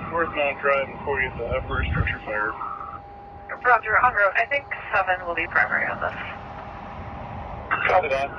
Northbound driving for you for a structure fire. Roger, en route. I think 7 will be primary on this. Copy that.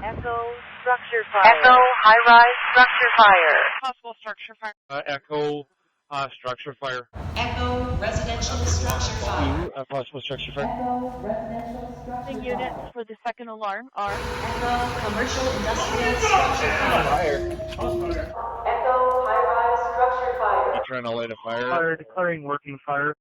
Echo structure fire. Echo high-rise structure fire. Possible structure fire. Echo structure fire. Echo residential structure fire. Possible structure fire. Echo residential The structure units fire. for the second alarm are Echo commercial industrial structure fire. Fire. Echo high-rise structure fire. You trying to light a fire? Fire, declaring working fire.